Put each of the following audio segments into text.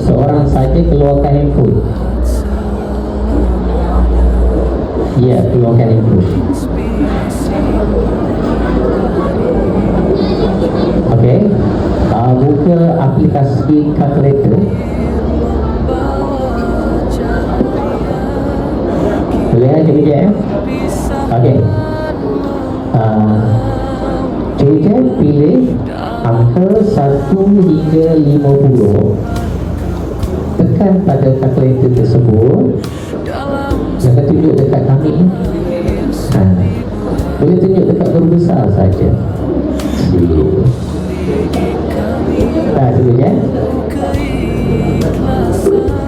seorang saja keluarkan handphone. Ya, keluarkan handphone. Okey. Buka aplikasi calculator. Boleh cikgu je. Okey. Cikgu pilih angka 1 hingga 50. Tekan pada kalkulator tersebut. Jangan tunjuk dekat kami. Boleh tunjuk dekat guru besar saja. Cikgu je.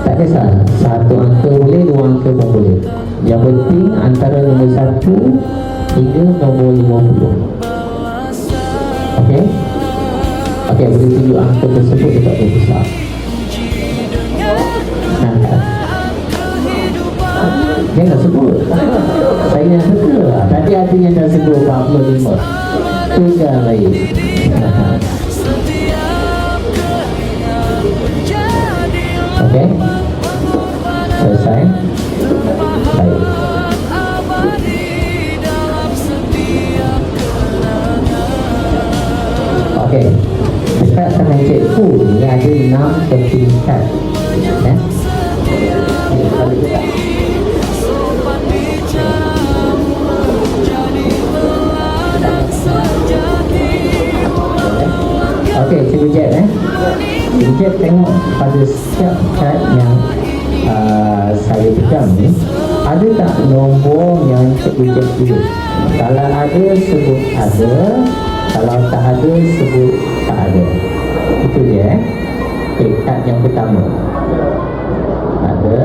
Tak kisah, satu angka boleh, dua angka pun boleh. Yang penting antara nombor 1 hingga nombor 50. Okey? Okey, boleh tunjuk angka tersebut dekat guru besar. Jangan sebut. Saya suka. Tadi ada yang dah sebut 45. Tinggal lain. Okey? Selesai? Baik. Okey. Dekat tangan cikgu ni ada 6 tingkat. Ya? Okey, cikgu Jet Cikgu Jet tengok pada setiap kad yang saya pegang ni, ada tak nombor yang cikgu Jet tulis? Kalau ada, sebut ada. Kalau tak ada, sebut tak ada. Itu dia. Okey, kad yang pertama ada.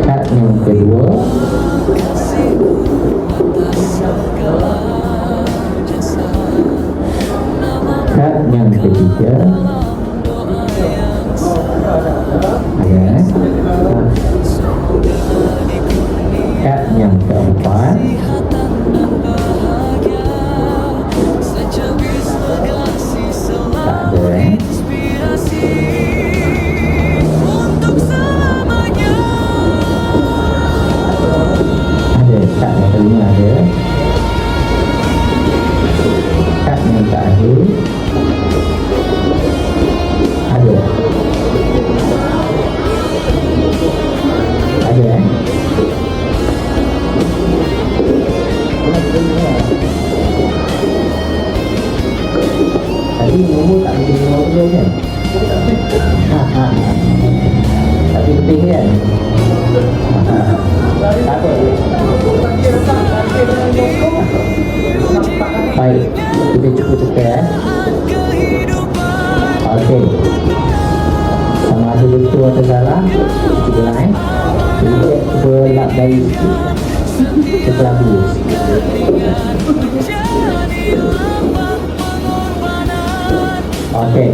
Kad yang kedua kad yang ketiga ada. Kad yang keempat tak ada. Ada kad yang kelima ada. Kad yang terakhir ada. Ada tadi nombor tak boleh 50 kan? Tapi penting kan? Tak apa. Baik, kita cuba tekan. Okey. Sama ada betul atau salah, cuba lain. Kita cuba lap dari sikit. Setelah dulu. Okey.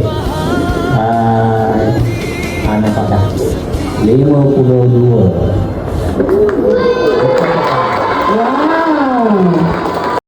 Nampak dah. 52.